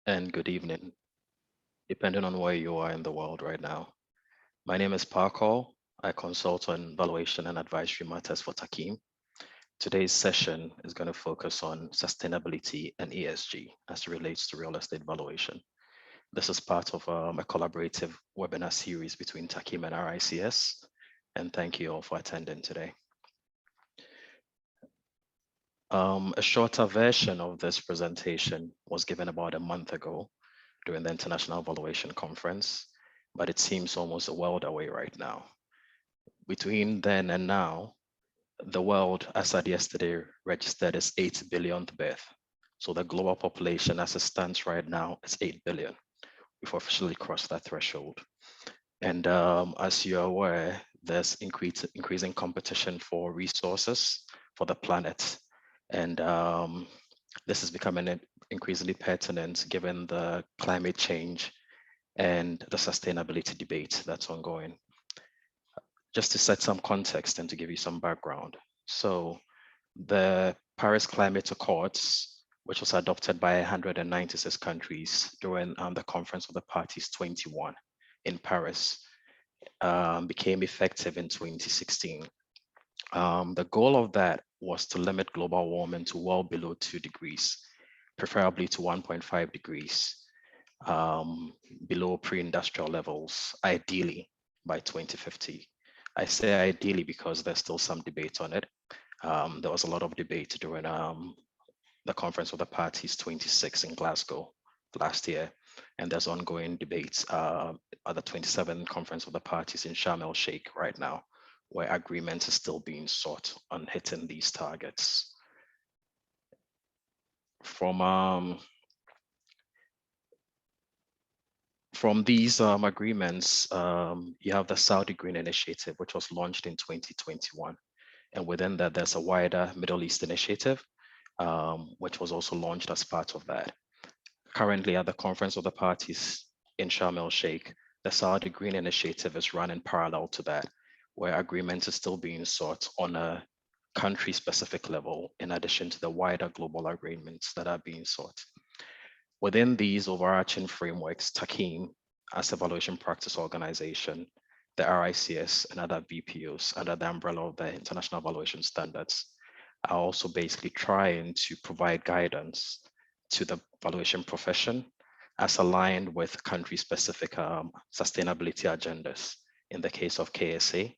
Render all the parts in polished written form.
and good evening, depending on where you are in the world right now. My name is Parker. I consult on valuation and advisory matters for Taqiim. Today's session is going to focus on sustainability and ESG as it relates to real estate valuation. This is part of a collaborative webinar series between Taqiim and RICS, and thank you all for attending today. A shorter version of this presentation was given about a month ago during the International Valuation Conference, but it seems almost a world away right now. Between then and now, the world, as at yesterday, registered its 8 billionth birth. So the global population as it stands right now is 8 billion. We've officially crossed that threshold. And as you're aware, there's increasing competition for resources for the planet. And this is becoming increasingly pertinent given the climate change and the sustainability debate that's ongoing. Just to set some context and to give you some background. So the Paris Climate Accords, which was adopted by 196 countries during the Conference of the Parties 21 in Paris, became effective in 2016. The goal of that was to limit global warming to well below 2 degrees, preferably to 1.5 degrees below pre-industrial levels, ideally by 2050. I say ideally because there's still some debate on it. There was a lot of debate during the Conference of the Parties 26 in Glasgow last year, and there's ongoing debates at the 27th Conference of the Parties in Sharm el-Sheikh right now, where agreement is still being sought on hitting these targets. From these agreements, you have the Saudi Green Initiative, which was launched in 2021. And within that, there's a wider Middle East initiative, which was also launched as part of that. Currently at the Conference of the Parties in Sharm el-Sheikh, the Saudi Green Initiative is running parallel to that, where agreement is still being sought on a country-specific level, in addition to the wider global agreements that are being sought. Within these overarching frameworks, Taqiim, as a valuation practice organization, the RICS and other VPOs under the umbrella of the International Valuation Standards are also basically trying to provide guidance to the valuation profession as aligned with country-specific sustainability agendas. In the case of KSA,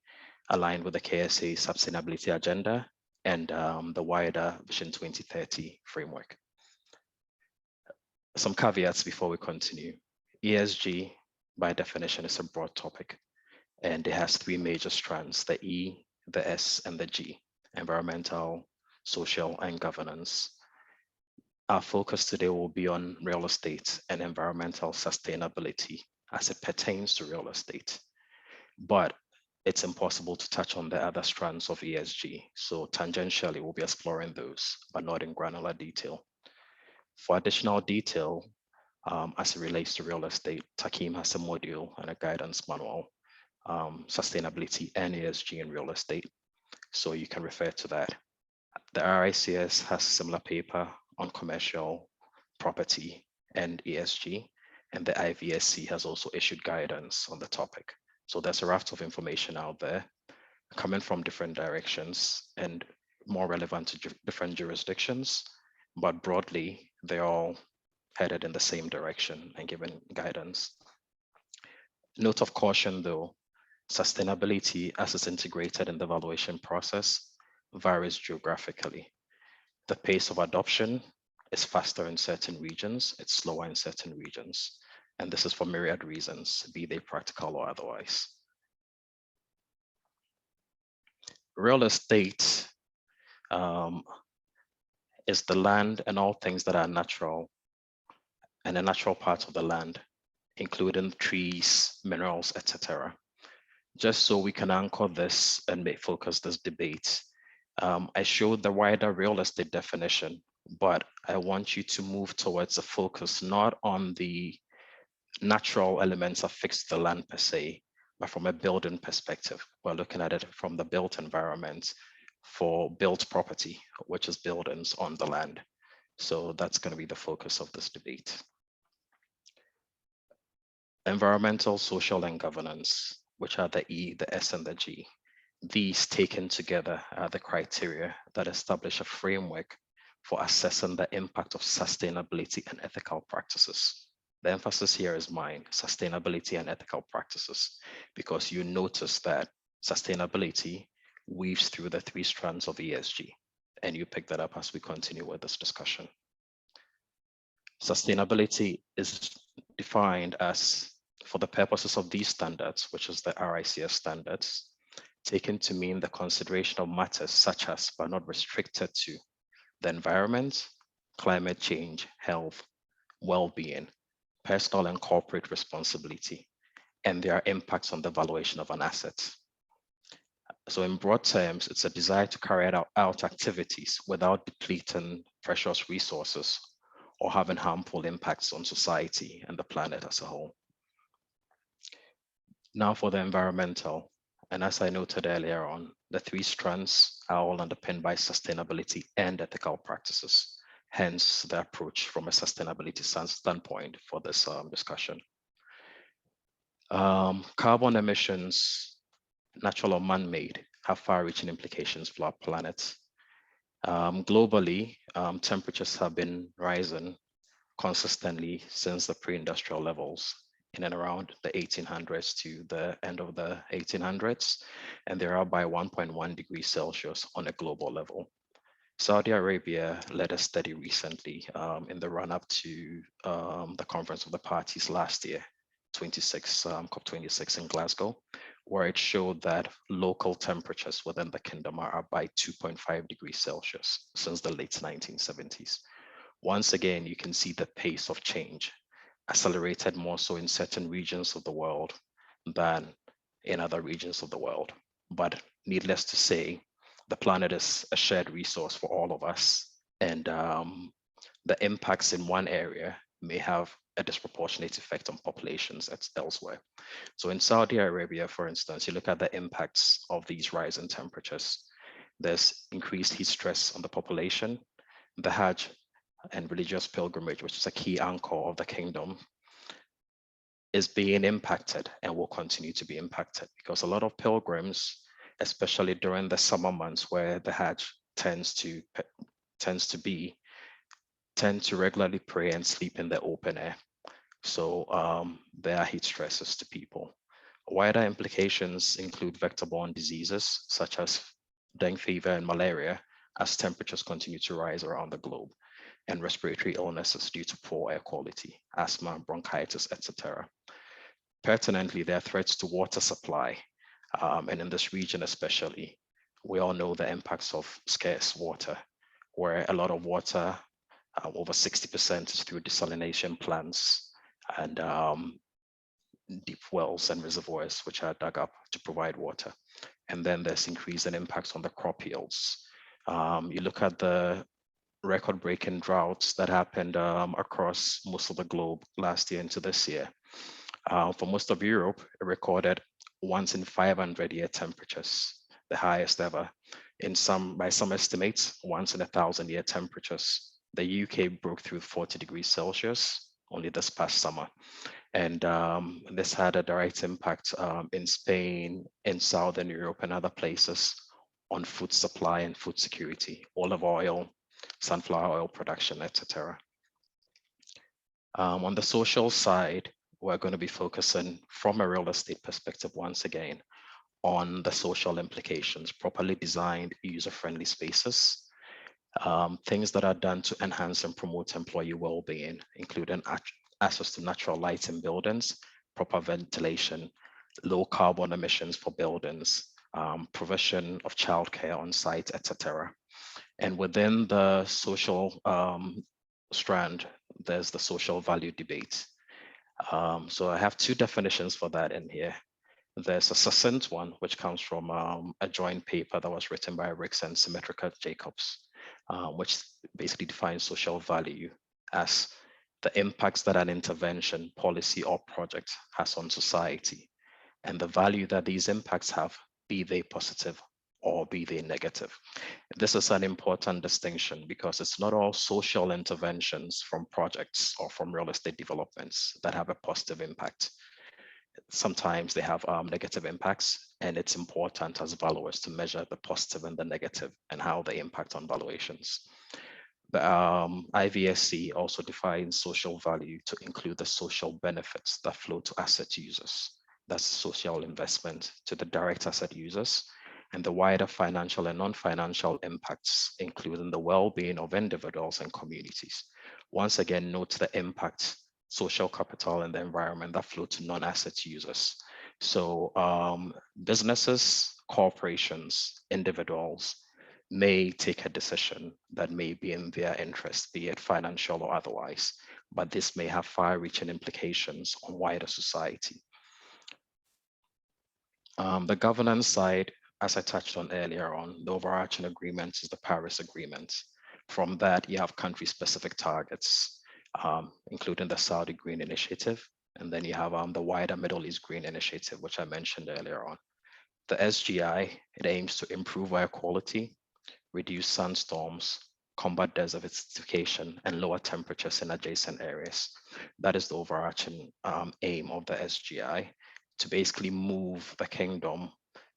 aligned with the KSA sustainability agenda and the wider Vision 2030 framework. Some caveats before we continue. ESG, by definition, is a broad topic, and it has 3 major strands, the E, the S, and the G, environmental, social, and governance. Our focus today will be on real estate and environmental sustainability as it pertains to real estate. But it's impossible to touch on the other strands of ESG. So tangentially, we'll be exploring those, but not in granular detail. For additional detail, as it relates to real estate, Taqiim has a module and a guidance manual, sustainability and ESG in real estate. So you can refer to that. The RICS has a similar paper on commercial property and ESG, and the IVSC has also issued guidance on the topic. So there's a raft of information out there coming from different directions and more relevant to different jurisdictions, but broadly, they're all headed in the same direction and giving guidance. Note of caution though, sustainability as it's integrated in the valuation process varies geographically. The pace of adoption is faster in certain regions, it's slower in certain regions. And this is for myriad reasons, be they practical or otherwise. Real estate is the land and all things that are natural and a natural part of the land, including trees, minerals, etc. Just so we can anchor this and focus this debate, I showed the wider real estate definition, but I want you to move towards a focus not on the natural elements affixed to the land per se, but from a building perspective. We're looking at it from the built environment for built property, which is buildings on the land. So that's going to be the focus of this debate. Environmental, social, and governance, which are the E, the S, and the G. These taken together are the criteria that establish a framework for assessing the impact of sustainability and ethical practices. The emphasis here is mine, sustainability and ethical practices, because you notice that sustainability weaves through the three strands of ESG, and you pick that up as we continue with this discussion. Sustainability is defined as, for the purposes of these standards, which is the RICS standards, taken to mean the consideration of matters such as, but not restricted to, the environment, climate change, health, well-being, personal and corporate responsibility, and their impacts on the valuation of an asset. So in broad terms, it's a desire to carry out activities without depleting precious resources or having harmful impacts on society and the planet as a whole. Now for the environmental, and as I noted earlier on, the three strands are all underpinned by sustainability and ethical practices, hence the approach from a sustainability standpoint for this discussion. Carbon emissions, natural or man-made, have far-reaching implications for our planet. Globally, temperatures have been rising consistently since the pre-industrial levels in and around the 1800s to the end of the 1800s, and they're up by 1.1 degrees Celsius on a global level. Saudi Arabia led a study recently in the run-up to the Conference of the Parties last year, COP26 in Glasgow, where it showed that local temperatures within the kingdom are up by 2.5 degrees Celsius since the late 1970s. Once again, you can see the pace of change accelerated more so in certain regions of the world than in other regions of the world. But needless to say, the planet is a shared resource for all of us, and the impacts in one area may have a disproportionate effect on populations elsewhere. So in Saudi Arabia, for instance, you look at the impacts of these rising temperatures. There's increased heat stress on the population. The Hajj and religious pilgrimage, which is a key anchor of the kingdom, is being impacted and will continue to be impacted because a lot of pilgrims, especially during the summer months where the Hajj tends to regularly pray and sleep in the open air. So there are heat stresses to people. Wider implications include vector-borne diseases such as dengue fever and malaria as temperatures continue to rise around the globe, and respiratory illnesses due to poor air quality, asthma, bronchitis, etc. Pertinently, there are threats to water supply, and in this region especially, we all know the impacts of scarce water, where a lot of water, over 60% is through desalination plants and deep wells and reservoirs which are dug up to provide water. And then there's increasing impacts on the crop yields. You look at the record-breaking droughts that happened across most of the globe last year into this year. For most of Europe, it recorded once in 500-year temperatures, the highest ever. By some estimates, once in 1,000-year temperatures. The UK broke through 40 degrees Celsius only this past summer. And this had a direct impact in Spain, in Southern Europe and other places on food supply and food security, olive oil, sunflower oil production, etc. On the social side, we're going to be focusing from a real estate perspective once again on the social implications, properly designed user-friendly spaces, things that are done to enhance and promote employee well-being, including access to natural light in buildings, proper ventilation, low carbon emissions for buildings, provision of childcare on site, etc. And within the social strand, there's the social value debate. So I have two definitions for that in here. There's a succinct one, which comes from a joint paper that was written by Ricks and Symmetrica Jacobs, which basically defines social value as the impacts that an intervention, policy, or project has on society, and the value that these impacts have, be they positive or be they negative. This is an important distinction because it's not all social interventions from projects or from real estate developments that have a positive impact. sometimes they have negative impacts, and it's important as valuers to measure the positive and the negative and how they impact on valuations. But IVSC also defines social value to include the social benefits that flow to asset users. That's social investment to the direct asset users, and the wider financial and non-financial impacts, including the well-being of individuals and communities. Once again, note the impact, social capital and the environment that flow to non-asset users. So businesses, corporations, individuals may take a decision that may be in their interest, be it financial or otherwise, but this may have far-reaching implications on wider society. The governance side, as I touched on earlier on, the overarching agreement is the Paris Agreement. From that, you have country-specific targets, including the Saudi Green Initiative, and then you have the wider Middle East Green Initiative, which I mentioned earlier on. The SGI, it aims to improve air quality, reduce sandstorms, combat desertification, and lower temperatures in adjacent areas. That is the overarching aim of the SGI, to basically move the kingdom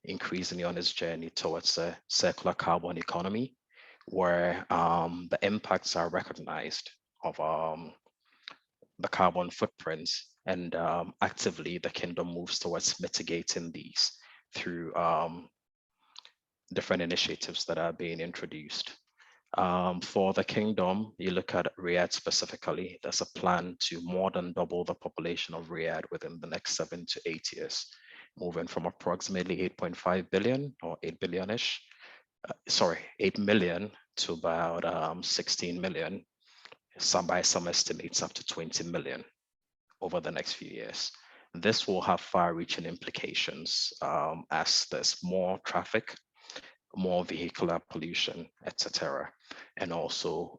increasingly on its journey towards a circular carbon economy, where the impacts are recognized of the carbon footprint, and actively the kingdom moves towards mitigating these through different initiatives that are being introduced. For the kingdom, you look at Riyadh specifically, there's a plan to more than double the population of Riyadh within the next 7 to 8 years, moving from approximately 8.5 billion or 8 billion-ish, 8 million to about 16 million, by some estimates up to 20 million over the next few years. This will have far-reaching implications as there's more traffic, more vehicular pollution, etc., and also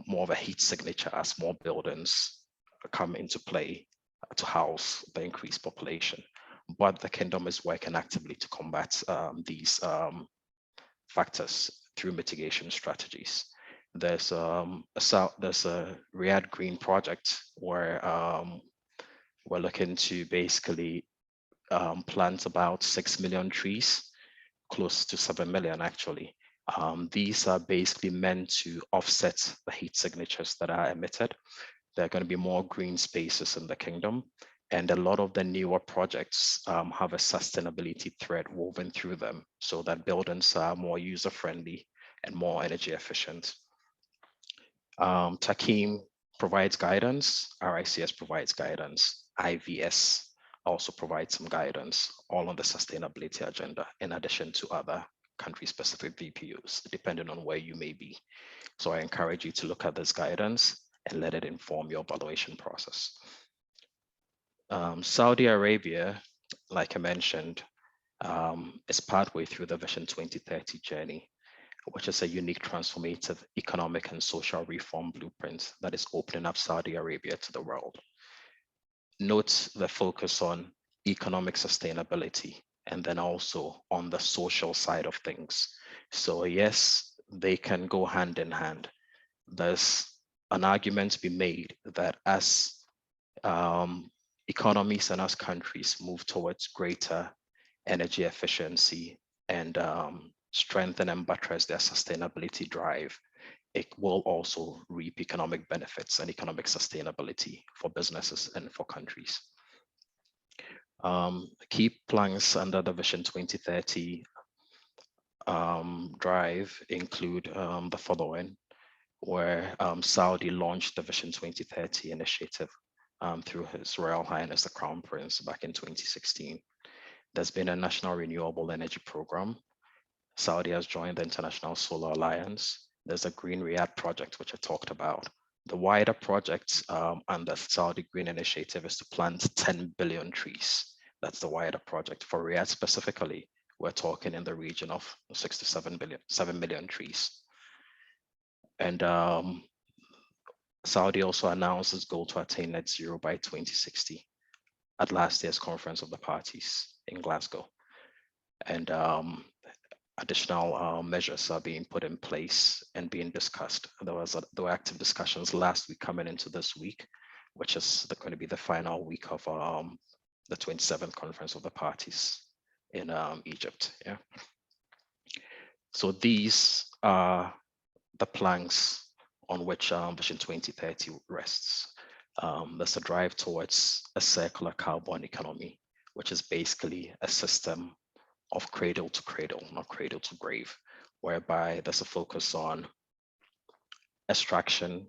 more of a heat signature as more buildings come into play to house the increased population. But the kingdom is working actively to combat these factors through mitigation strategies. There's a Riyadh Green project where we're looking to basically plant about 6 million trees, close to 7 million actually. These are basically meant to offset the heat signatures that are emitted. There are going to be more green spaces in the kingdom, and a lot of the newer projects have a sustainability thread woven through them, so that buildings are more user-friendly and more energy efficient. Taqiim provides guidance, RICS provides guidance, IVS also provides some guidance, all on the sustainability agenda, in addition to other country-specific VPUs, depending on where you may be. So I encourage you to look at this guidance and let it inform your evaluation process. Saudi Arabia, like I mentioned, is partway through the Vision 2030 journey, which is a unique transformative economic and social reform blueprint that is opening up Saudi Arabia to the world. Note the focus on economic sustainability and then also on the social side of things. So yes, they can go hand in hand. There's an argument to be made that as economies and as countries move towards greater energy efficiency and strengthen and buttress their sustainability drive, it will also reap economic benefits and economic sustainability for businesses and for countries. Key planks under the Vision 2030 drive include the following, where Saudi launched the Vision 2030 initiative through His Royal Highness the Crown Prince back in 2016. There's been a National Renewable Energy Program. Saudi has joined the International Solar Alliance. There's a Green Riyadh project, which I talked about. The wider project under Saudi Green Initiative is to plant 10 billion trees. That's the wider project. For Riyadh specifically, we're talking in the region of 7 million trees. And Saudi also announced its goal to attain net zero by 2060 at last year's Conference of the Parties in Glasgow. And additional measures are being put in place and being discussed. There were active discussions last week coming into this week, which is going to be the final week of the 27th Conference of the Parties in Egypt. Yeah. So these are the planks on which Vision 2030 rests. There's a drive towards a circular carbon economy, which is basically a system of cradle to cradle, not cradle to grave, whereby there's a focus on extraction,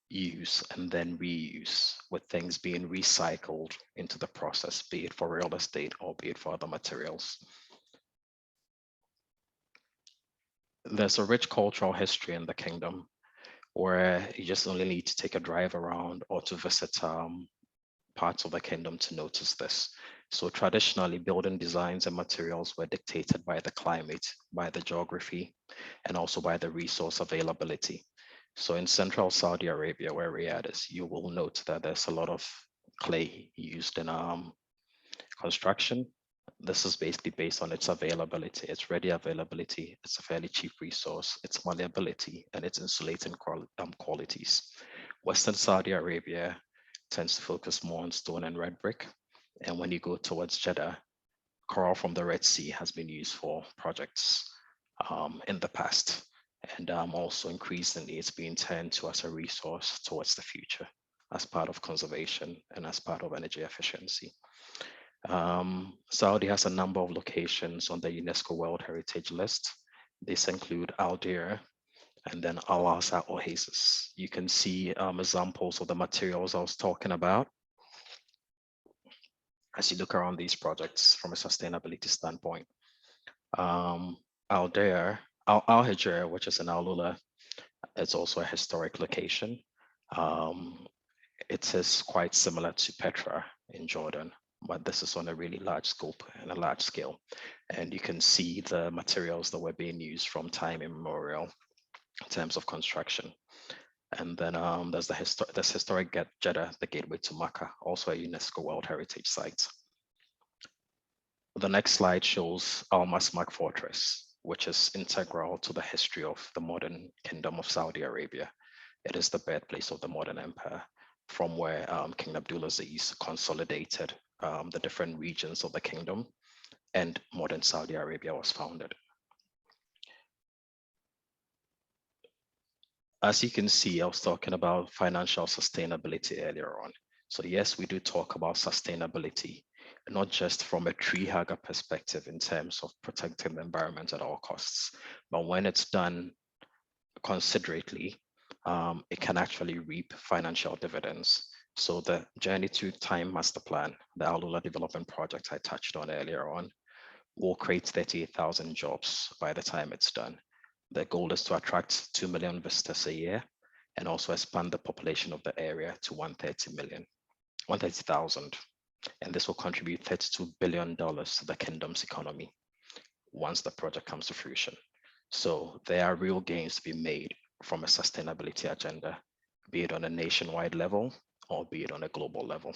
use, and then reuse, with things being recycled into the process, be it for real estate or be it for other materials. There's a rich cultural history in the kingdom where you just only need to take a drive around or to visit parts of the kingdom to notice this. So traditionally, building designs and materials were dictated by the climate, by the geography, and also by the resource availability. So in central Saudi Arabia, where Riyadh is, you will note that there's a lot of clay used in construction. This is basically based on its availability, its ready availability. It's a fairly cheap resource, its malleability, and its insulating qualities. Western Saudi Arabia tends to focus more on stone and red brick. And when you go towards Jeddah, coral from the Red Sea has been used for projects in the past. And also increasingly, it's being turned to as a resource towards the future, as part of conservation and as part of energy efficiency. Saudi has a number of locations on the UNESCO World Heritage List. These include Al Deira and then Al Asa Oasis. You can see examples of the materials I was talking about as you look around these projects from a sustainability standpoint. Al Deira, Al Hijr, which is in Al Lula, it's also a historic location. It is quite similar to Petra in Jordan, but this is on a really large scope and a large scale. And you can see the materials that were being used from time immemorial in terms of construction. And then there's this historic Jeddah, the gateway to Makkah, also a UNESCO World Heritage Site. The next slide shows Al Masmak Fortress, which is integral to the history of the modern Kingdom of Saudi Arabia. It is the birthplace of the modern empire, from where King Abdulaziz consolidated the different regions of the kingdom, and modern Saudi Arabia was founded. As you can see, I was talking about financial sustainability earlier on. So yes, we do talk about sustainability, not just from a tree hugger perspective in terms of protecting the environment at all costs, but when it's done considerately, it can actually reap financial dividends. So the Journey to Time Master Plan, the Al Lula Development Project I touched on earlier on, will create 38,000 jobs by the time it's done. The goal is to attract 2 million visitors a year and also expand the population of the area to 130,000. And this will contribute $32 billion to the kingdom's economy once the project comes to fruition. So there are real gains to be made from a sustainability agenda, be it on a nationwide level or be it on a global level.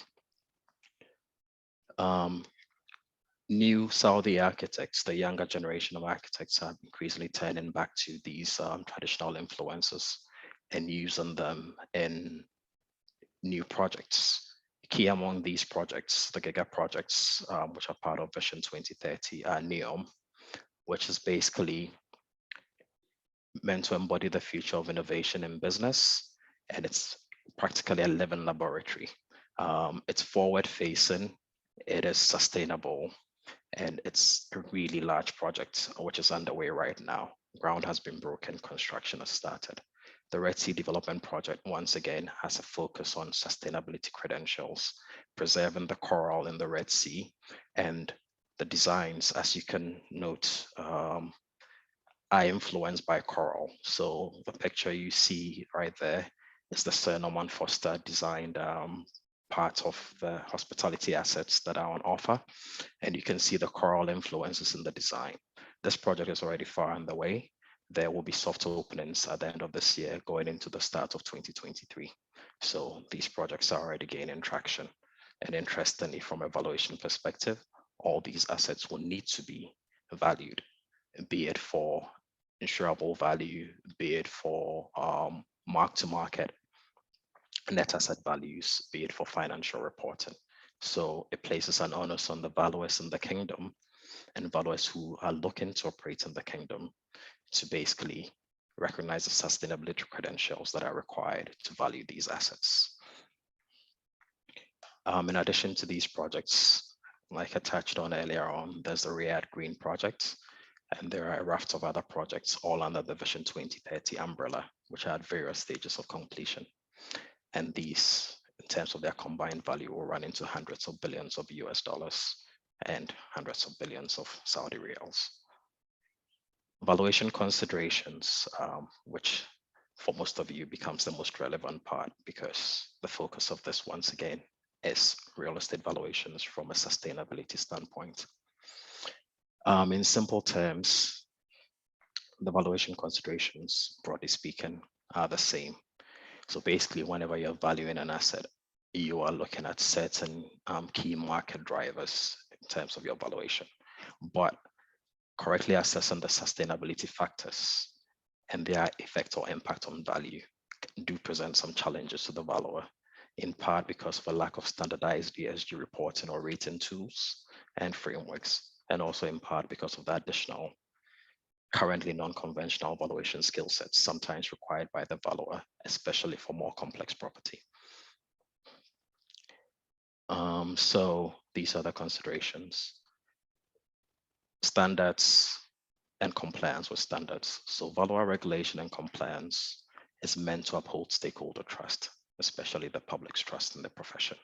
New Saudi architects, the younger generation of architects, are increasingly turning back to these traditional influences and using them in new projects. Key among these projects, the Giga projects, which are part of Vision 2030, are NEOM, which is basically meant to embody the future of innovation in business, and it's practically a living laboratory. It's forward-facing, it is sustainable, and it's a really large project which is underway right now. Ground has been broken, construction has started. The Red Sea Development Project, once again, has a focus on sustainability credentials, preserving the coral in the Red Sea, and the designs, as you can note, are influenced by coral. So the picture you see right there is the Sir Norman Foster designed part of the hospitality assets that are on offer. And you can see the coral influences in the design. This project is already far on the way. There will be soft openings at the end of this year, going into the start of 2023. So these projects are already gaining traction. And interestingly, from a valuation perspective, all these assets will need to be valued, be it for insurable value, be it for mark-to-market net asset values, be it for financial reporting. So it places an onus on the valuers in the kingdom and valuers who are looking to operate in the kingdom to basically recognize the sustainability credentials that are required to value these assets. In addition to these projects, like I touched on earlier on, there's the Riyadh Green project, and there are a raft of other projects all under the Vision 2030 umbrella, which are at various stages of completion. And these, in terms of their combined value, will run into hundreds of billions of US dollars and hundreds of billions of Saudi riyals. Valuation considerations, which for most of you becomes the most relevant part, because the focus of this, once again, is real estate valuations from a sustainability standpoint. In simple terms, the valuation considerations, broadly speaking, are the same. So basically, whenever you're valuing an asset, you are looking at certain key market drivers in terms of your valuation, but correctly assessing the sustainability factors and their effect or impact on value do present some challenges to the valuer, in part because of a lack of standardized ESG reporting or rating tools and frameworks, and also in part because of the additional currently non-conventional valuation skill sets sometimes required by the valuer, especially for more complex property. So these are the considerations. Standards and compliance with standards. So valuer regulation and compliance is meant to uphold stakeholder trust, especially the public's trust in the profession.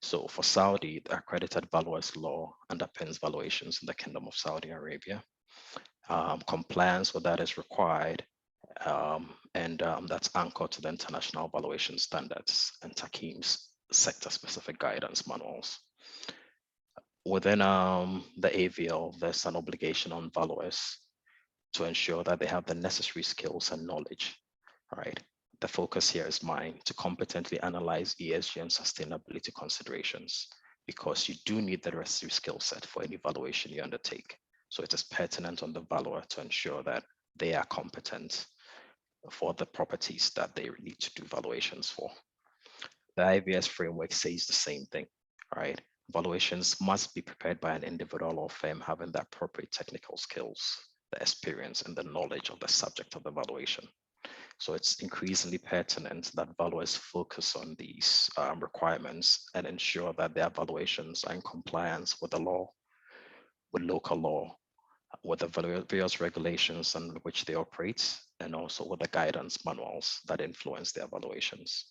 So for Saudi, the accredited valuers law underpins valuations in the Kingdom of Saudi Arabia. Compliance with that is required, and that's anchored to the international valuation standards and Taqeem's sector-specific guidance manuals. Within the AVL, there's an obligation on valuers to ensure that they have the necessary skills and knowledge, right? The focus here is mine to competently analyze ESG and sustainability considerations, because you do need the necessary skill set for any valuation you undertake. So it is pertinent on the valuer to ensure that they are competent for the properties that they need to do valuations for. The IVS framework says the same thing, right? Valuations must be prepared by an individual or firm having the appropriate technical skills, the experience, and the knowledge of the subject of the valuation. So it's increasingly pertinent that valuers focus on these requirements and ensure that their valuations are in compliance with the law, with local law, with the various regulations on which they operate, and also with the guidance manuals that influence their valuations.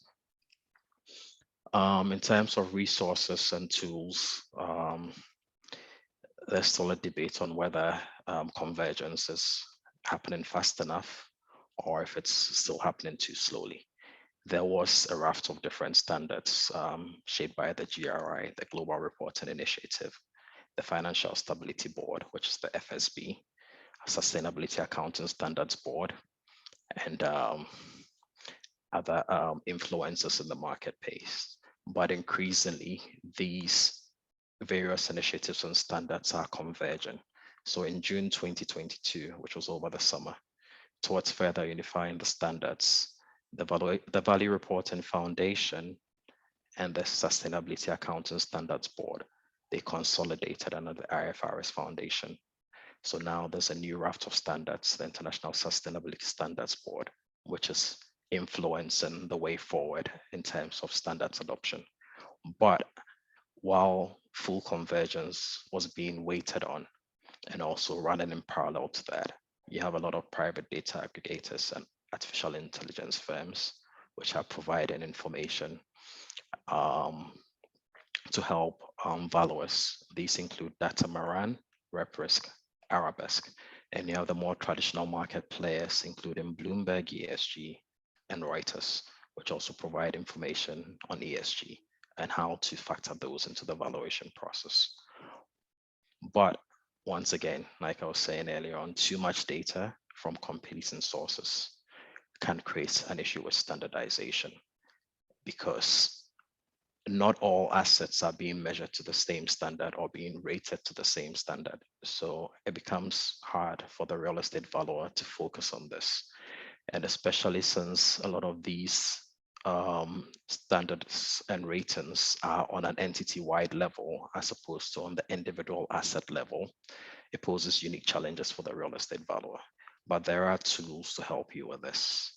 In terms of resources and tools, there's still a debate on whether convergence is happening fast enough or if it's still happening too slowly. There was a raft of different standards shaped by the GRI, the Global Reporting Initiative, the Financial Stability Board, which is the FSB, Sustainability Accounting Standards Board, and other influencers in the marketplace. But increasingly, these various initiatives and standards are converging. So in June 2022, which was over the summer, towards further unifying the standards, the Value Reporting Foundation and the Sustainability Accounting Standards Board, they consolidated under the IFRS Foundation. So now there's a new raft of standards, the International Sustainability Standards Board, which is influencing the way forward in terms of standards adoption. But while full convergence was being waited on and also running in parallel to that, you have a lot of private data aggregators and artificial intelligence firms which are providing information to help valuers. These include Datamaran, RepRisk, Arabesque, and you have the more traditional market players, including Bloomberg ESG and Reuters, which also provide information on ESG and how to factor those into the valuation process. But once again, like I was saying earlier on, too much data from competing sources can create an issue with standardization, because not all assets are being measured to the same standard or being rated to the same standard. So it becomes hard for the real estate valuer to focus on this. And especially since a lot of these standards and ratings are on an entity-wide level as opposed to on the individual asset level, it poses unique challenges for the real estate valuer. But there are tools to help you with this.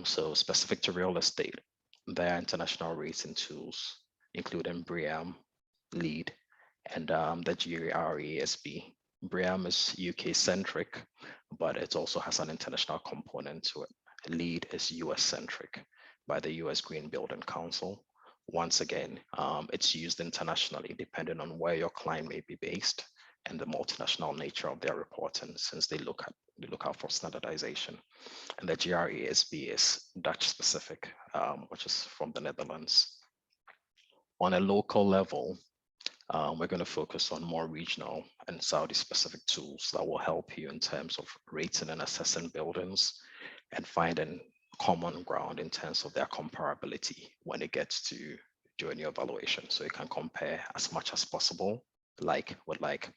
So specific to real estate, there are international rating tools, including BREEAM, LEED, and the GRESB. BREEAM is UK-centric, but it also has an international component to it. LEED is US-centric by the US Green Building Council. Once again, it's used internationally depending on where your client may be based and the multinational nature of their reporting, since they look out for standardization. And the GRESB is Dutch specific, which is from the Netherlands. On a local level, we're going to focus on more regional and Saudi specific tools that will help you in terms of rating and assessing buildings and finding common ground in terms of their comparability when it gets to doing your evaluation. So you can compare as much as possible, like with like.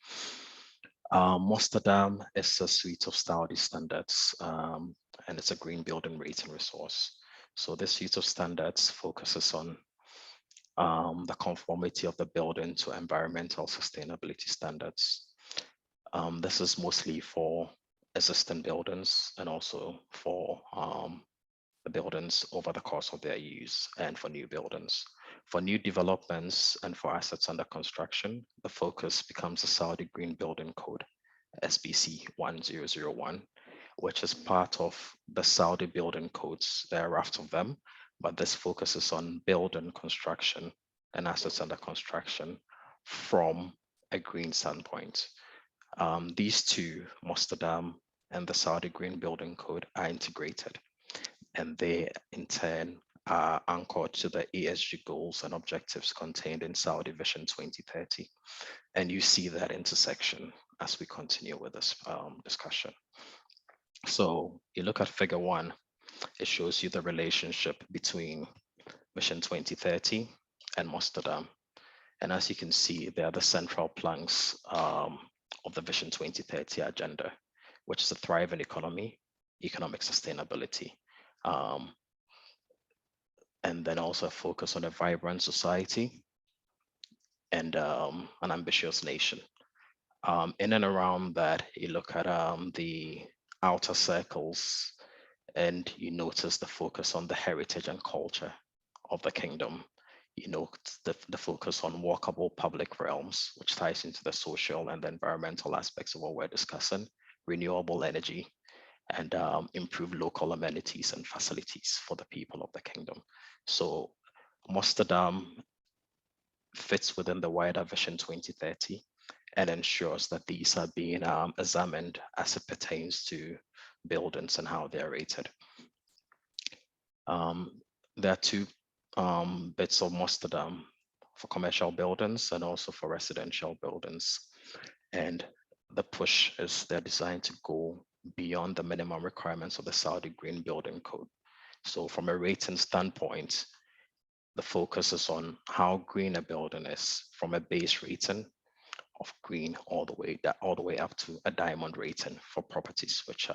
Mostadam is a suite of Saudi standards, and it's a green building rating resource. So this suite of standards focuses on the conformity of the building to environmental sustainability standards. This is mostly for existing buildings and also for the buildings over the course of their use and for new buildings. For new developments and for assets under construction, the focus becomes the Saudi Green Building Code, SBC 1001, which is part of the Saudi building codes. There are a raft of them, but this focuses on building construction and assets under construction from a green standpoint. These two, Mostadam and the Saudi Green Building Code, are integrated, and they in turn are anchored to the ESG goals and objectives contained in Saudi Vision 2030. And you see that intersection as we continue with this discussion. So you look at figure 1, it shows you the relationship between Vision 2030 and Mostadam. And as you can see, they are the central planks of the Vision 2030 agenda, which is a thriving economy, economic sustainability, and then also a focus on a vibrant society and an ambitious nation. In and around that, you look at the outer circles and you notice the focus on the heritage and culture of the kingdom. You know, the focus on walkable public realms, which ties into the social and the environmental aspects of what we're discussing, renewable energy, and improve local amenities and facilities for the people of the kingdom. So Mostadam fits within the wider Vision 2030 and ensures that these are being examined as it pertains to buildings and how they're rated. There are two bits of Mostadam for commercial buildings and also for residential buildings. And the push is they're designed to go beyond the minimum requirements of the Saudi Green Building Code. So from a rating standpoint, the focus is on how green a building is, from a base rating of green all the way up to a diamond rating for properties which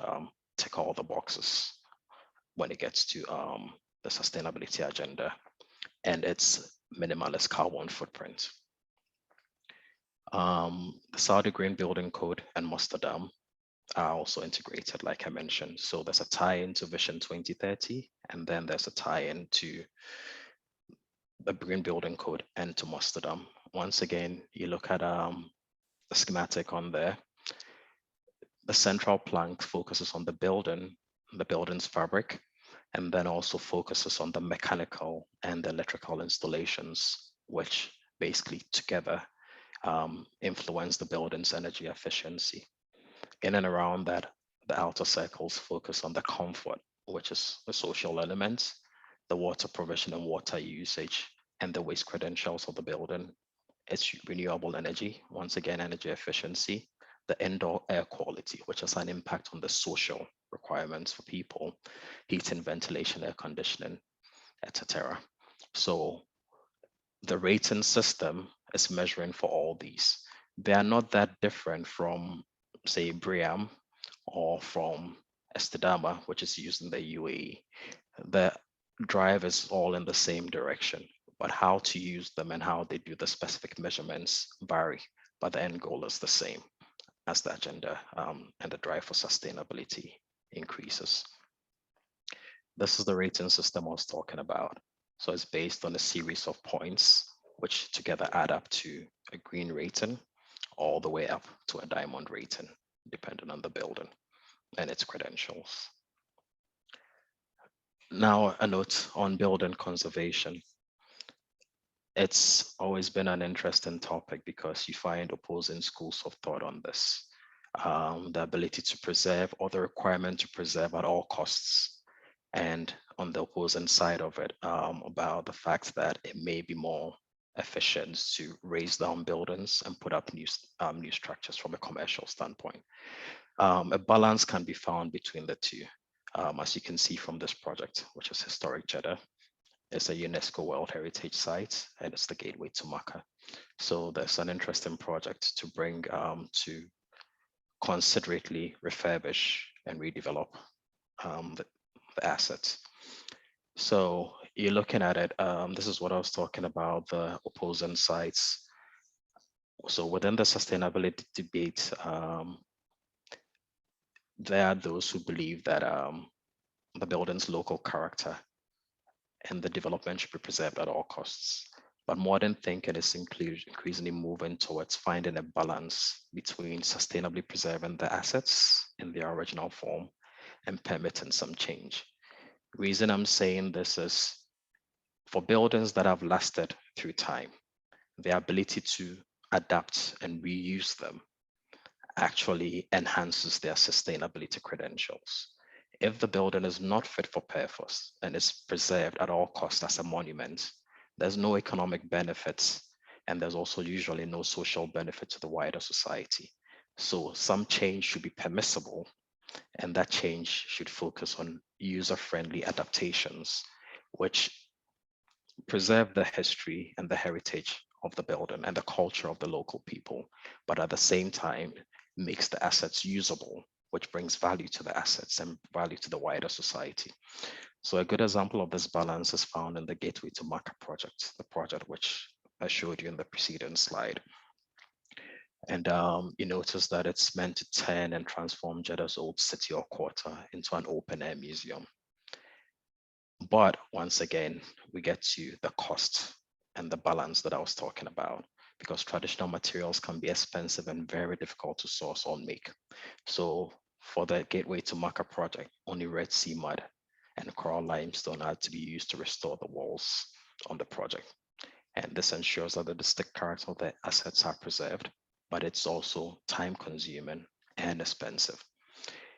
tick all the boxes when it gets to the sustainability agenda and its minimalist carbon footprint. The Saudi Green Building Code and Mostadam are also integrated, like I mentioned. So there's a tie-in to Vision 2030, and then there's a tie-in to the Green Building Code and to Mostadam. Once again, you look at the schematic on there. The central plank focuses on the building's fabric, and then also focuses on the mechanical and the electrical installations, which basically together influence the building's energy efficiency. In and around that, the outer circles focus on the comfort, which is the social elements, the water provision and water usage, and the waste credentials of the building. It's renewable energy, once again, energy efficiency, the indoor air quality, which has an impact on the social requirements for people, heating, ventilation, air conditioning, etc. So the rating system is measuring for all these. They are not that different from, say, BREEAM or from Estidama, which is used in the UAE. The drive is all in the same direction, but how to use them and how they do the specific measurements vary, but the end goal is the same as the agenda and the drive for sustainability increases. This is the rating system I was talking about. So it's based on a series of points, which together add up to a green rating, all the way up to a diamond rating, depending on the building and its credentials. Now, a note on building conservation. It's always been an interesting topic because you find opposing schools of thought on this. The ability to preserve or the requirement to preserve at all costs. And on the opposing side of it, about the fact that it may be more efficient to raise down buildings and put up new structures from a commercial standpoint. A balance can be found between the two. As you can see from this project, which is historic Jeddah. It's a UNESCO World Heritage Site, and it's the gateway to Makkah. So there's an interesting project to bring to considerately refurbish and redevelop the assets. So you're looking at it, this is what I was talking about, the opposing sides. So within the sustainability debate, there are those who believe that the building's local character and the development should be preserved at all costs. But modern thinking is increasingly moving towards finding a balance between sustainably preserving the assets in their original form and permitting some change. Reason I'm saying this is for buildings that have lasted through time, the ability to adapt and reuse them actually enhances their sustainability credentials. If the building is not fit for purpose and is preserved at all costs as a monument, there's no economic benefits, and there's also usually no social benefit to the wider society. So some change should be permissible, and that change should focus on user-friendly adaptations, which preserve the history and the heritage of the building and the culture of the local people, but at the same time makes the assets usable, which brings value to the assets and value to the wider society. So a good example of this balance is found in the Gateway to Makkah project, the project which I showed you in the preceding slide. And you notice that it's meant to turn and transform Jeddah's old city or quarter into an open air museum. But once again, we get to the cost and the balance that I was talking about, because traditional materials can be expensive and very difficult to source or make. So for the Gateway to Makkah project, only Red Sea mud and coral limestone had to be used to restore the walls on the project. And this ensures that the distinct character of the assets are preserved, but it's also time consuming and expensive.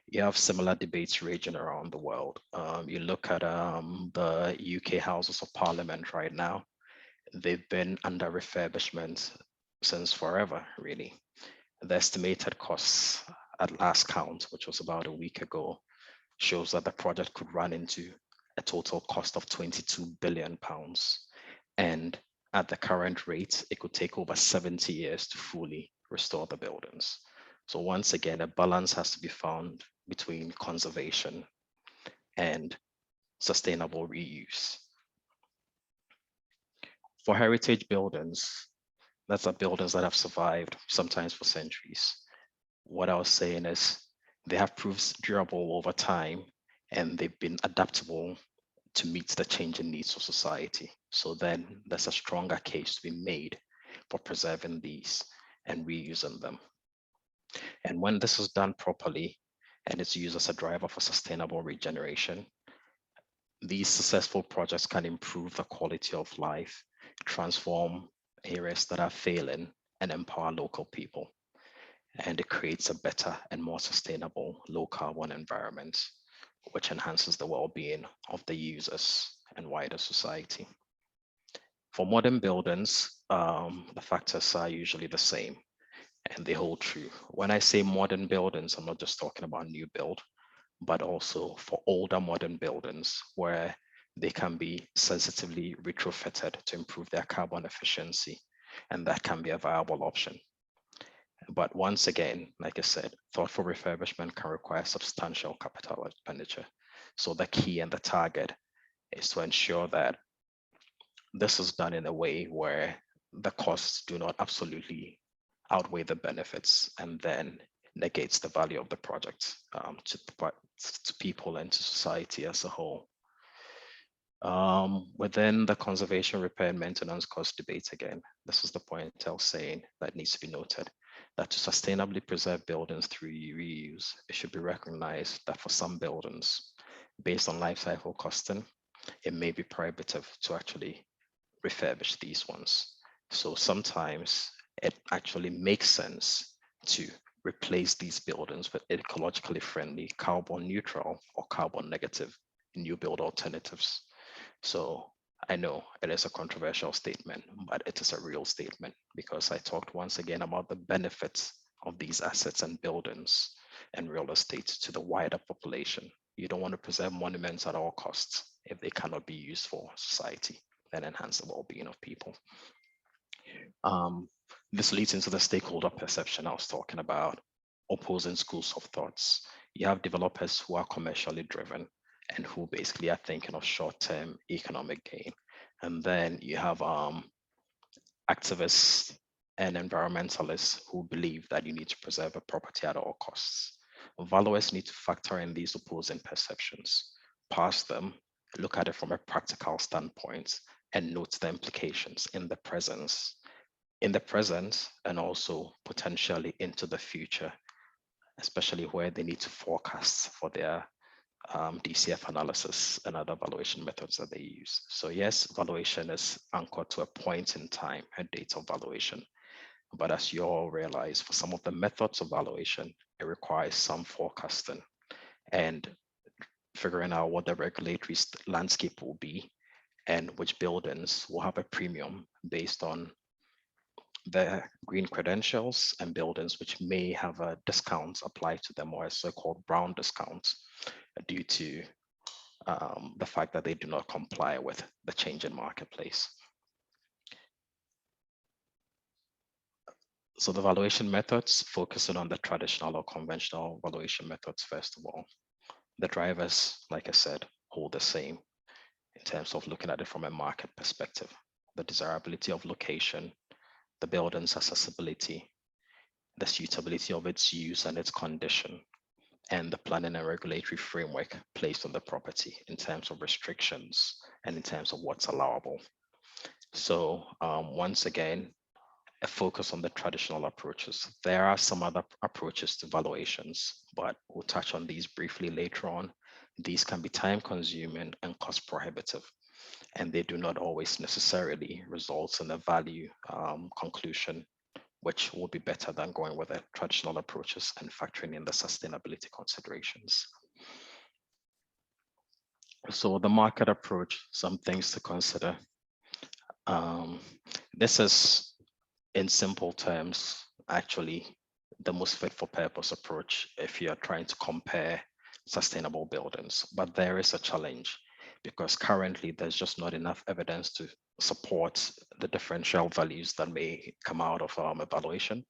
You have similar debates raging around the world. You look at the UK Houses of Parliament right now, they've been under refurbishment since forever, really. The estimated costs at last count, which was about a week ago, shows that the project could run into a total cost of £22 billion. And at the current rate, it could take over 70 years to fully restore the buildings. So once again, a balance has to be found between conservation and sustainable reuse. For heritage buildings, that's the buildings that have survived sometimes for centuries. What I was saying is they have proved durable over time, and they've been adaptable to meet the changing needs of society. So then there's a stronger case to be made for preserving these and reusing them. And when this is done properly and it's used as a driver for sustainable regeneration, these successful projects can improve the quality of life, transform areas that are failing, and empower local people. And it creates a better and more sustainable low carbon environment, which enhances the well-being of the users and wider society. For modern buildings, the factors are usually the same and they hold true. When I say modern buildings, I'm not just talking about new build, but also for older modern buildings where they can be sensitively retrofitted to improve their carbon efficiency, and that can be a viable option. But once again, like I said, thoughtful refurbishment can require substantial capital expenditure. So the key and the target is to ensure that this is done in a way where the costs do not absolutely outweigh the benefits and then negates the value of the project to people and to society as a whole. Within the conservation, repair, and maintenance cost debate, again, this is the point I was saying that needs to be noted, that to sustainably preserve buildings through reuse, it should be recognized that for some buildings, based on life cycle costing, it may be prohibitive to actually refurbish these ones. So sometimes it actually makes sense to replace these buildings with ecologically friendly, carbon neutral, or carbon negative new build alternatives. So I know it is a controversial statement, but it is a real statement because I talked once again about the benefits of these assets and buildings and real estate to the wider population. You don't want to preserve monuments at all costs if they cannot be used for society and enhance the well-being of people. This leads into the stakeholder perception I was talking about, opposing schools of thoughts. You have developers who are commercially driven and who basically are thinking of short-term economic gain. And then you have activists and environmentalists who believe that you need to preserve a property at all costs. Valuers need to factor in these opposing perceptions, parse them, look at it from a practical standpoint, and note the implications in the present, and also potentially into the future, especially where they need to forecast for their DCF analysis and other valuation methods that they use. So yes, valuation is anchored to a point in time, a date of valuation. But as you all realize, for some of the methods of valuation, it requires some forecasting and figuring out what the regulatory landscape will be and which buildings will have a premium based on the green credentials and buildings which may have a discount applied to them, or a so-called brown discount, due to the fact that they do not comply with the change in marketplace. So the valuation methods, focusing on the traditional or conventional valuation methods, first of all. The drivers, like I said, hold the same in terms of looking at it from a market perspective. The desirability of location, the building's accessibility, the suitability of its use and its condition, and the planning and regulatory framework placed on the property in terms of restrictions and in terms of what's allowable. So once again, a focus on the traditional approaches. There are some other approaches to valuations, but we'll touch on these briefly later on. These can be time consuming and cost prohibitive, and they do not always necessarily result in a value conclusion, which will be better than going with the traditional approaches and factoring in the sustainability considerations. So the market approach, some things to consider. This is, in simple terms, actually the most fit for purpose approach if you're trying to compare sustainable buildings. But there is a challenge because currently there's just not enough evidence to support the differential values that may come out of evaluation.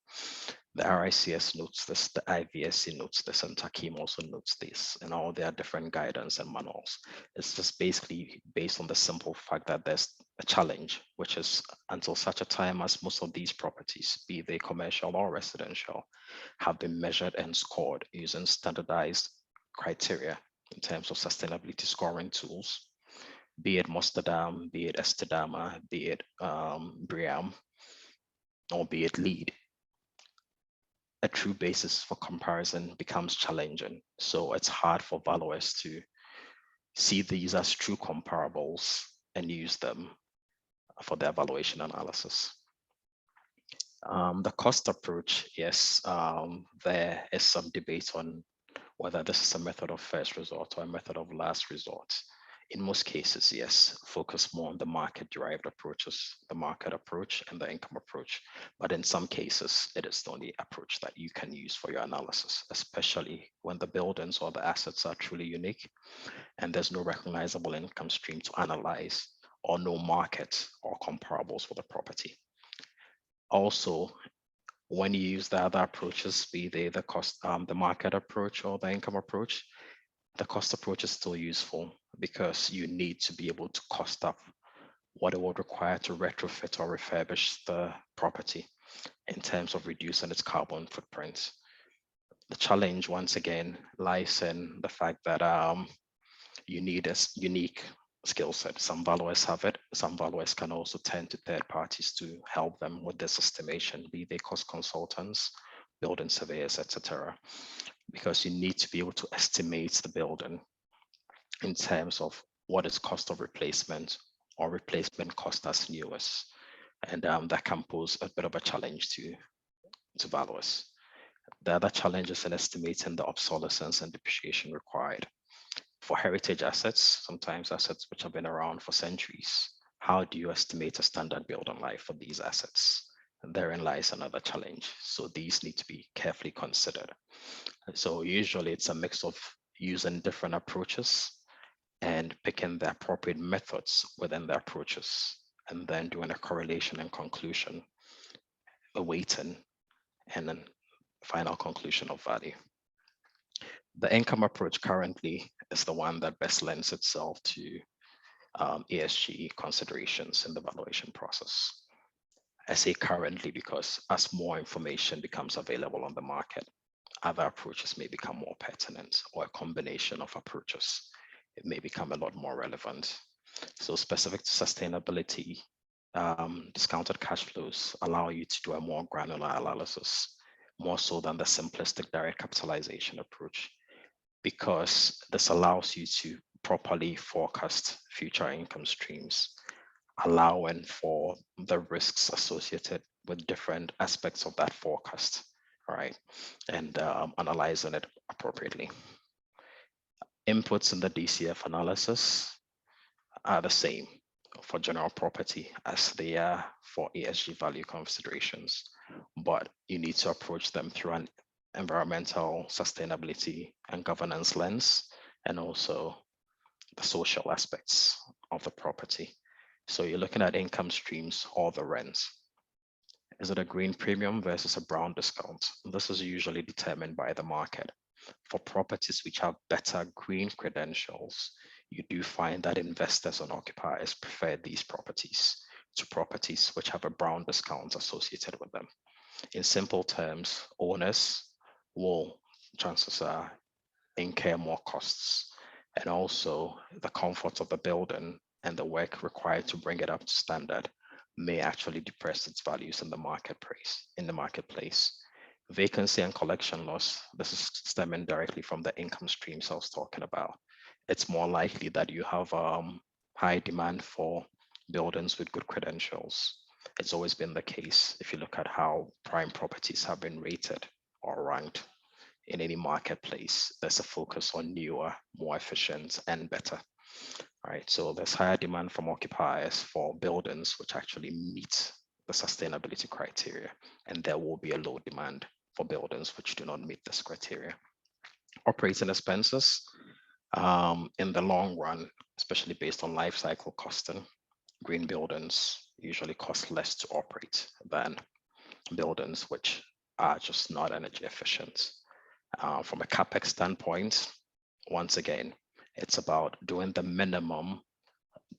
The RICS notes this, the IVSC notes this, and Taqiim also notes this, and all their different guidance and manuals. It's just basically based on the simple fact that there's a challenge, which is until such a time as most of these properties, be they commercial or residential, have been measured and scored using standardized criteria in terms of sustainability scoring tools, be it Mostadam, be it Estadama, be it BREEAM, or be it LEED. A true basis for comparison becomes challenging. So it's hard for valuers to see these as true comparables and use them for their valuation analysis. The cost approach, yes, there is some debate on whether this is a method of first resort or a method of last resort. In most cases, yes, focus more on the market-derived approaches, the market approach and the income approach. But in some cases, it is the only approach that you can use for your analysis, especially when the buildings or the assets are truly unique and there's no recognizable income stream to analyze or no market or comparables for the property. Also, when you use the other approaches, be they the cost, the market approach or the income approach, the cost approach is still useful. because you need to be able to cost up what it would require to retrofit or refurbish the property in terms of reducing its carbon footprint. The challenge, once again, lies in the fact that you need a unique skill set. Some valuers have it. Some valuers can also turn to third parties to help them with this estimation, be they cost consultants, building surveyors, etc. Because you need to be able to estimate the building in terms of what is cost of replacement or replacement cost as new is. And that can pose a bit of a challenge to valuers. The other challenge is in estimating the obsolescence and depreciation required. For heritage assets, sometimes assets which have been around for centuries, how do you estimate a standard building life for these assets? And therein lies another challenge. So these need to be carefully considered. So usually it's a mix of using different approaches and picking the appropriate methods within the approaches, and then doing a correlation and conclusion, a weighting, and then final conclusion of value. The income approach currently is the one that best lends itself to ESG considerations in the valuation process. I say currently because as more information becomes available on the market, other approaches may become more pertinent, or a combination of approaches. It may become a lot more relevant. So specific to sustainability, discounted cash flows allow you to do a more granular analysis, more so than the simplistic direct capitalization approach, because this allows you to properly forecast future income streams, allowing for the risks associated with different aspects of that forecast, right? And analyzing it appropriately. Inputs in the DCF analysis are the same for general property as they are for ESG value considerations, but you need to approach them through an environmental sustainability and governance lens, and also the social aspects of the property. So you're looking at income streams or the rents. Is it a green premium versus a brown discount? This is usually determined by the market. For properties which have better green credentials, you do find that investors and occupiers prefer these properties to properties which have a brown discount associated with them. In simple terms, owners will, chances are, incur more costs, and also the comfort of the building and the work required to bring it up to standard may actually depress its values in the marketplace. Vacancy and collection loss, this is stemming directly from the income streams I was talking about. It's more likely that you have high demand for buildings with good credentials. It's always been the case if you look at how prime properties have been rated or ranked in any marketplace. There's a focus on newer, more efficient, and better. All right, so there's higher demand from occupiers for buildings which actually meet the sustainability criteria, and there will be a low demand for buildings which do not meet this criteria. Operating expenses, in the long run, especially based on life cycle costing, green buildings usually cost less to operate than buildings which are just not energy efficient. From a CapEx standpoint, once again, it's about doing the minimum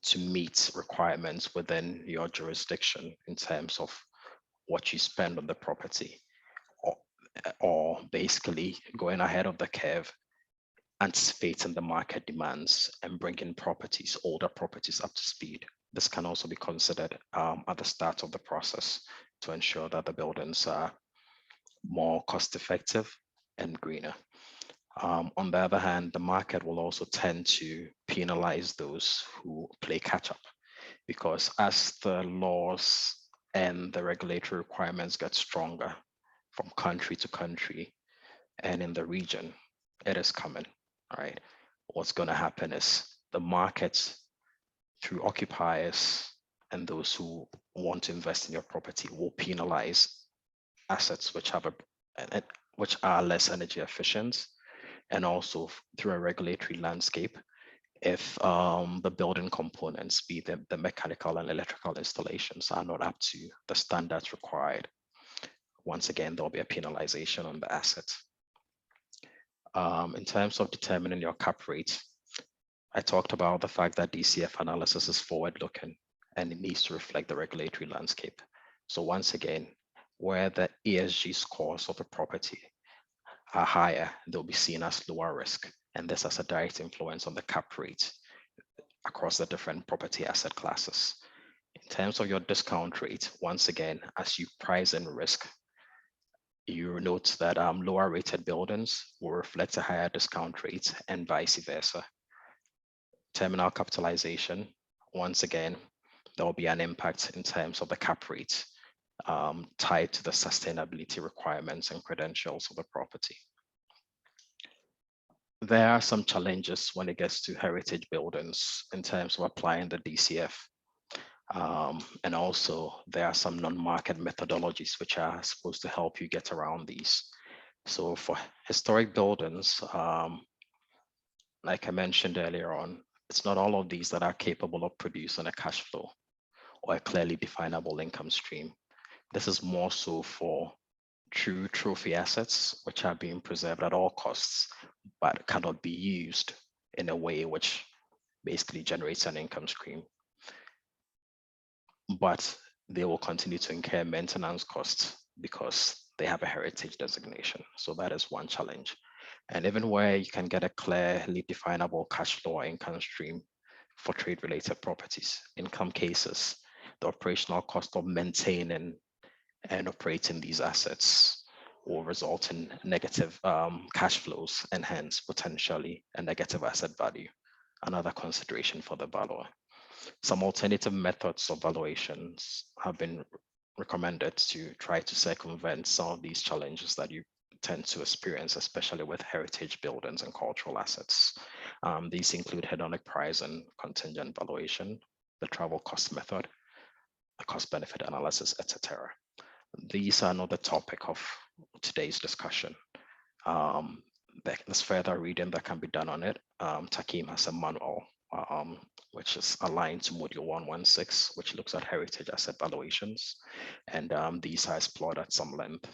to meet requirements within your jurisdiction in terms of what you spend on the property, or basically going ahead of the curve, anticipating the market demands and bringing older properties up to speed. This can also be considered at the start of the process to ensure that the buildings are more cost effective and greener. On the other hand, the market will also tend to penalize those who play catch up, because as the laws and the regulatory requirements get stronger from country to country and in the region, it is coming, right? What's going to happen is the market, through occupiers and those who want to invest in your property, will penalize assets which are less energy efficient, and also through a regulatory landscape, if the building components, be the mechanical and electrical installations, are not up to the standards required, once again, there'll be a penalization on the asset. In terms of determining your cap rate, I talked about the fact that DCF analysis is forward-looking and it needs to reflect the regulatory landscape. So once again, where the ESG scores of the property are higher, they'll be seen as lower risk. And this has a direct influence on the cap rate across the different property asset classes. In terms of your discount rate, once again, as you price in risk, you note that lower rated buildings will reflect a higher discount rate and vice versa. Terminal capitalization, once again, there will be an impact in terms of the cap rate tied to the sustainability requirements and credentials of the property. There are some challenges when it gets to heritage buildings in terms of applying the DCF. And also there are some non-market methodologies which are supposed to help you get around these. So for historic buildings, like I mentioned earlier on, it's not all of these that are capable of producing a cash flow or a clearly definable income stream. This is more so for true trophy assets, which are being preserved at all costs, but cannot be used in a way which basically generates an income stream. But they will continue to incur maintenance costs because they have a heritage designation. So that is one challenge. And even where you can get a clearly definable cash flow or income stream for trade-related properties, in some cases, the operational cost of maintaining and operating these assets will result in negative cash flows and hence potentially a negative asset value, another consideration for the valuer. Some alternative methods of valuations have been recommended to try to circumvent some of these challenges that you tend to experience, especially with heritage buildings and cultural assets. These include hedonic price and contingent valuation, the travel cost method, the cost benefit analysis, etc. These are not the topic of today's discussion. There's further reading that can be done on it. Taqiim has a manual which is aligned to Module 116, which looks at heritage asset valuations. And these are explored at some length.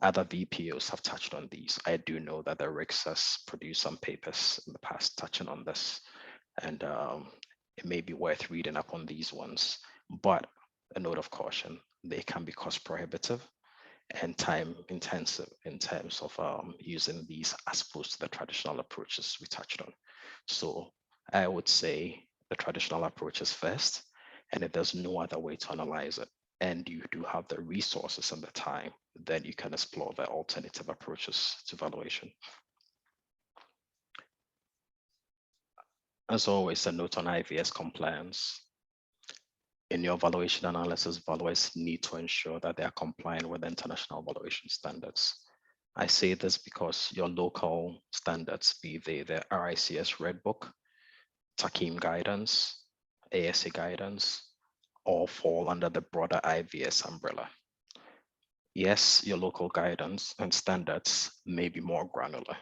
Other VPOs have touched on these. I do know that the RICS has produced some papers in the past touching on this, and it may be worth reading up on these ones. But a note of caution, they can be cost prohibitive and time intensive in terms of using these as opposed to the traditional approaches we touched on. So I would say the traditional approach is first, and if there's no other way to analyze it, and you do have the resources and the time, then you can explore the alternative approaches to valuation. As always, a note on IVS compliance. In your valuation analysis, valuers need to ensure that they are complying with international valuation standards. I say this because your local standards, be they the RICS Red Book, Taqiim guidance, ASA guidance, all fall under the broader IVS umbrella. Yes, your local guidance and standards may be more granular,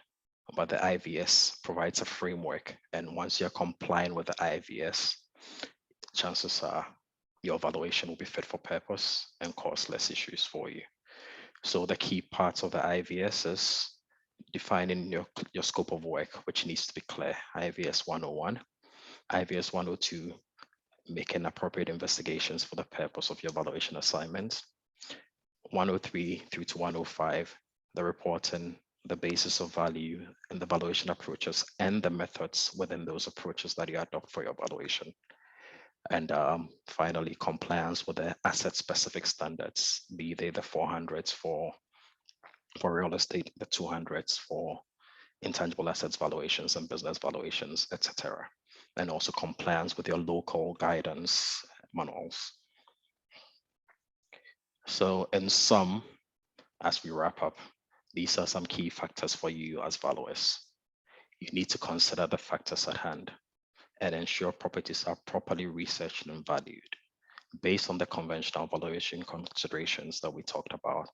but the IVS provides a framework. And once you're complying with the IVS, chances are your evaluation will be fit for purpose and cause less issues for you. So the key parts of the IVS is defining your scope of work, which needs to be clear. IVS 101, IVS 102, making appropriate investigations for the purpose of your evaluation assignment. 103 through to 105, the reporting, the basis of value, and the valuation approaches and the methods within those approaches that you adopt for your evaluation. And finally, compliance with the asset-specific standards, be they the 400s for real estate, the 200s for intangible assets valuations and business valuations, etc. And also compliance with your local guidance manuals. So in sum, as we wrap up, these are some key factors for you as valuers. You need to consider the factors at hand and ensure properties are properly researched and valued based on the conventional valuation considerations that we talked about.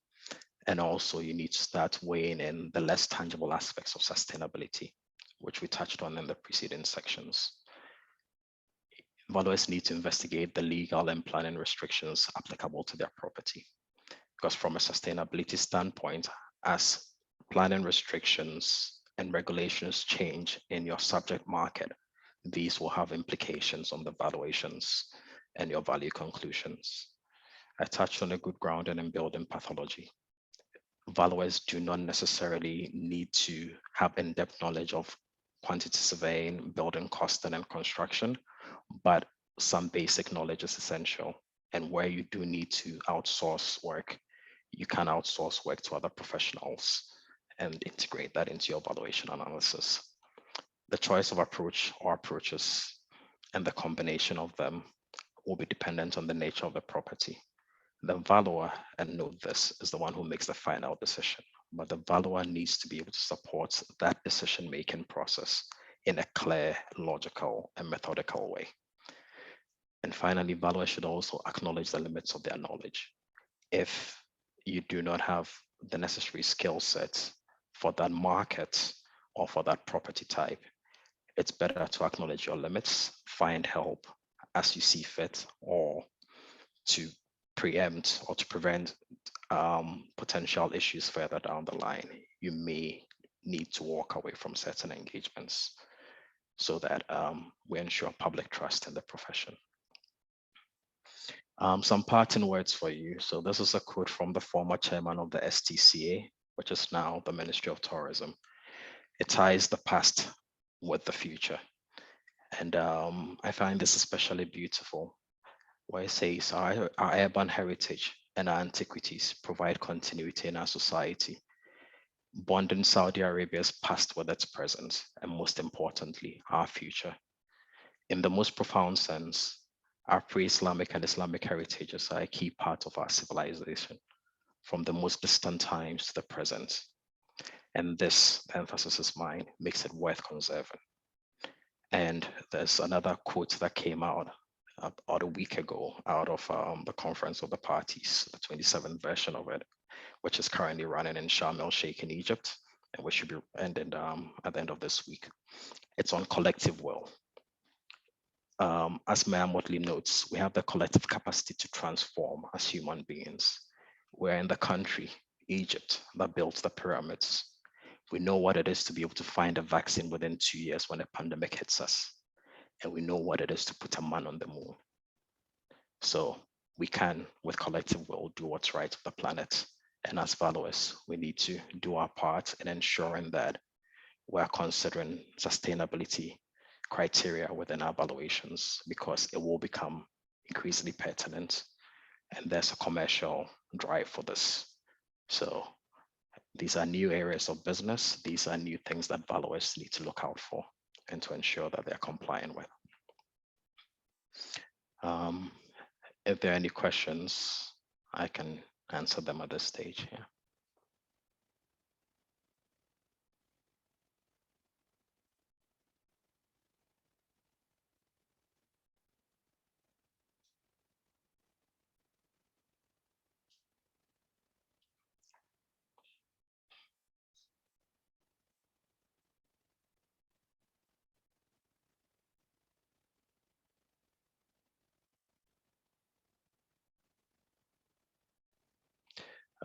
And also you need to start weighing in the less tangible aspects of sustainability, which we touched on in the preceding sections. Valuers need to investigate the legal and planning restrictions applicable to their property. Because from a sustainability standpoint, as planning restrictions and regulations change in your subject market, these will have implications on the valuations and your value conclusions. I touched on a good grounding in building pathology. Valuers do not necessarily need to have in-depth knowledge of quantity surveying, building costing and construction, but some basic knowledge is essential. And where you do need to outsource work, you can outsource work to other professionals and integrate that into your valuation analysis. The choice of approach or approaches and the combination of them will be dependent on the nature of the property. The valuer, and note this, is the one who makes the final decision, but the valuer needs to be able to support that decision-making process in a clear, logical, and methodical way. And finally, valuers should also acknowledge the limits of their knowledge. If you do not have the necessary skill set for that market or for that property type, it's better to acknowledge your limits, find help as you see fit, or to preempt or to prevent potential issues further down the line. You may need to walk away from certain engagements so that we ensure public trust in the profession. Some parting words for you. So this is a quote from the former chairman of the STCA, which is now the Ministry of Tourism. It ties the past with the future. And I find this especially beautiful, where it says our urban heritage and our antiquities provide continuity in our society, bonding Saudi Arabia's past with its present, and most importantly, our future. In the most profound sense, our pre-Islamic and Islamic heritages are a key part of our civilization, from the most distant times to the present. And this, the emphasis is mine, makes it worth conserving. And there's another quote that came out about a week ago out of the Conference of the Parties, the 27th version of it, which is currently running in Sharm el-Sheikh in Egypt, and which should be ending at the end of this week. It's on collective will. As Mayor Motley notes, we have the collective capacity to transform as human beings. We're in the country, Egypt, that built the pyramids. We know what it is to be able to find a vaccine within 2 years when a pandemic hits us. And we know what it is to put a man on the moon. So we can, with collective will, do what's right for the planet. And as valuers, we need to do our part in ensuring that we're considering sustainability criteria within our valuations, because it will become increasingly pertinent and there's a commercial drive for this. So these are new areas of business. These are new things that valuers need to look out for and to ensure that they're compliant with. If there are any questions, I can answer them at this stage. Yeah.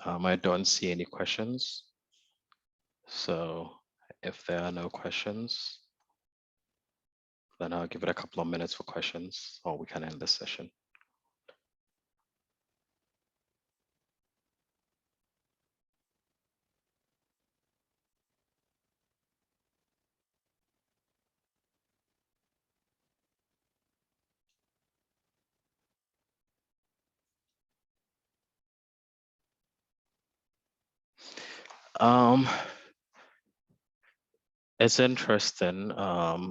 I don't see any questions. So if there are no questions, then I'll give it a couple of minutes for questions, or we can end this session. It's interesting,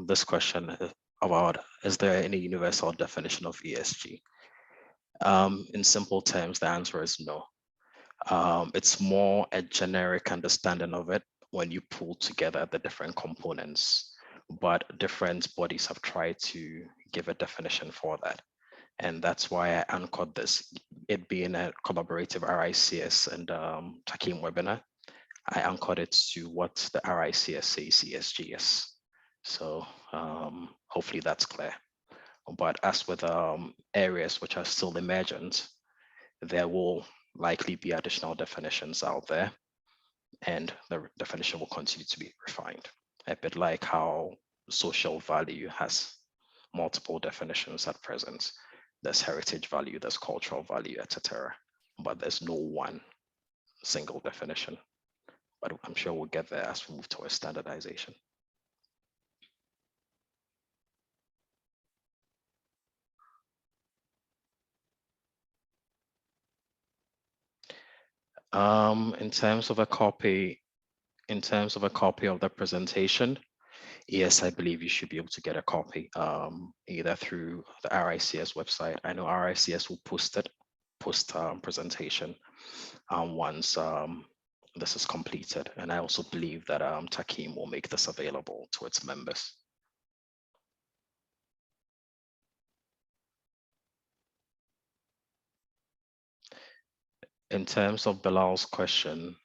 this question about, is there any universal definition of ESG? In simple terms, the answer is no. It's more a generic understanding of it when you pull together the different components, but different bodies have tried to give a definition for that. And that's why I anchored this, it being a collaborative RICS and Taqiim webinar. I anchored it to what the RICS says ESG is. So hopefully that's clear. But as with areas which are still emergent, there will likely be additional definitions out there, and the definition will continue to be refined. A bit like how social value has multiple definitions at present. There's heritage value, there's cultural value, etc. But there's no one single definition. But I'm sure we'll get there as we move towards standardization. In terms of a copy of the presentation, yes, I believe you should be able to get a copy either through the RICS website. I know RICS will post presentation once this is completed. And I also believe that Taqiim will make this available to its members. In terms of Bilal's question,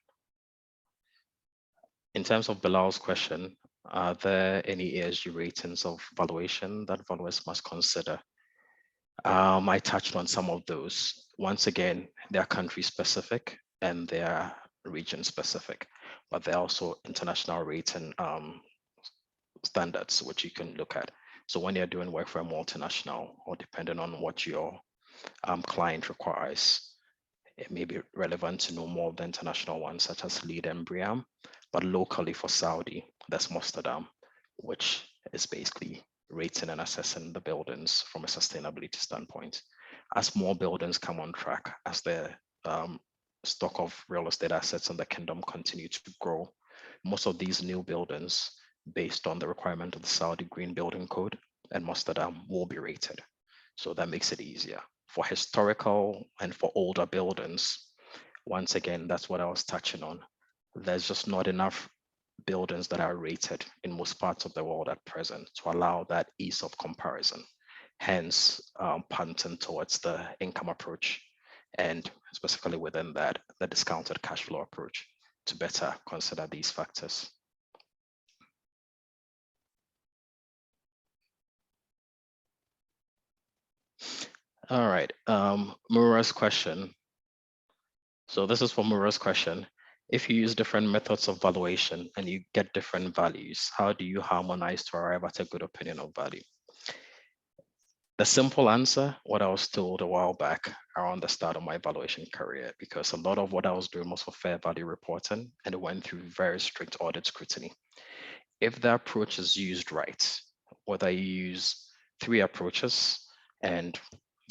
are there any ESG ratings of valuation that valuers must consider? I touched on some of those. Once again, they are country specific and they are region specific, but they're also international rating standards which you can look at. So when you're doing work for a multinational, or depending on what your client requires, it may be relevant to know more of the international ones such as LEED and BREEAM, but locally for Saudi, there's Mostadam, which is basically rating and assessing the buildings from a sustainability standpoint. As more buildings come on track, as the stock of real estate assets in the kingdom continue to grow, most of these new buildings, based on the requirement of the Saudi Green Building Code and Mostadam, will be rated. So that makes it easier. For historical and for older buildings, once again, that's what I was touching on. There's just not enough buildings that are rated in most parts of the world at present to allow that ease of comparison. Hence, punting towards the income approach, and specifically within that, the discounted cash flow approach to better consider these factors. All right, Mura's question. So this is for Mura's question. If you use different methods of valuation and you get different values, how do you harmonize to arrive at a good opinion of value? The simple answer, what I was told a while back around the start of my valuation career, because a lot of what I was doing was for fair value reporting and it went through very strict audit scrutiny. If the approach is used right, whether you use 3 approaches and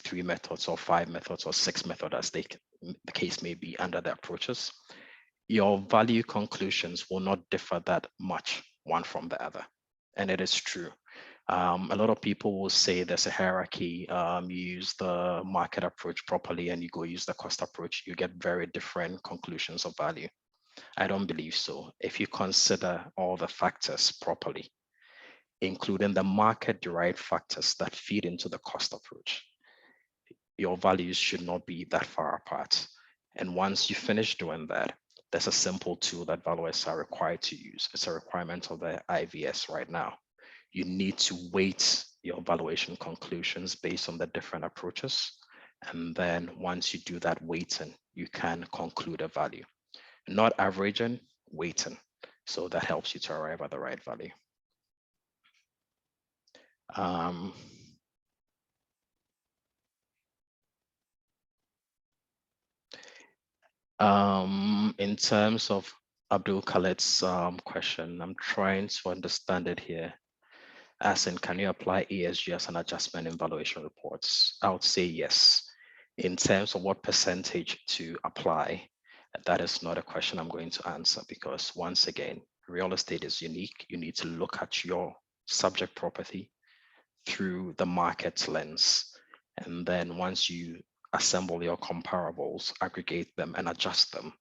3 methods or 5 methods or 6 methods as the case may be under the approaches, your value conclusions will not differ that much one from the other. And it is true. A lot of people will say there's a hierarchy, you use the market approach properly and you go use the cost approach, you get very different conclusions of value. I don't believe so. If you consider all the factors properly, including the market-derived factors that feed into the cost approach, your values should not be that far apart. And once you finish doing that, there's a simple tool that valuers are required to use. It's a requirement of the IVS right now. You need to weight your valuation conclusions based on the different approaches. And then once you do that weighting, you can conclude a value. Not averaging, weighting. So that helps you to arrive at the right value. In terms of Abdul Khaled's question, I'm trying to understand it here. As in, can you apply ESG as an adjustment in valuation reports? I would say yes. In terms of what percentage to apply, that is not a question I'm going to answer because once again, real estate is unique. You need to look at your subject property through the market lens. And then once you assemble your comparables, aggregate them and adjust them,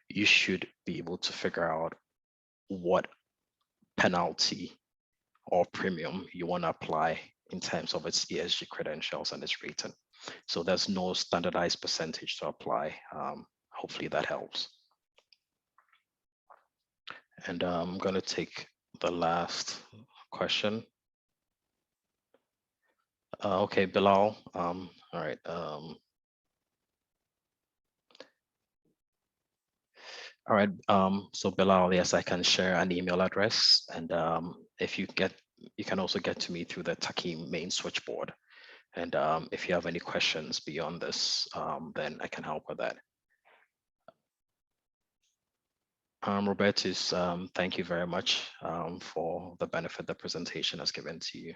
you should be able to figure out what penalty or premium you want to apply in terms of its ESG credentials and its rating. So there's no standardized percentage to apply. Hopefully that helps. And I'm going to take the last question. Okay, Bilal. All right. All right. So Bilal, yes, I can share an email address, and if you get you can also get to me through the Taqiim main switchboard. And if you have any questions beyond this, then I can help with that. Robertus, thank you very much for the benefit the presentation has given to you.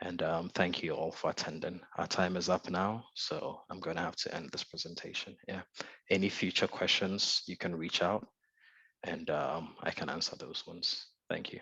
And thank you all for attending. Our time is up now, so I'm going to have to end this presentation. Yeah. Any future questions, you can reach out and I can answer those ones. Thank you.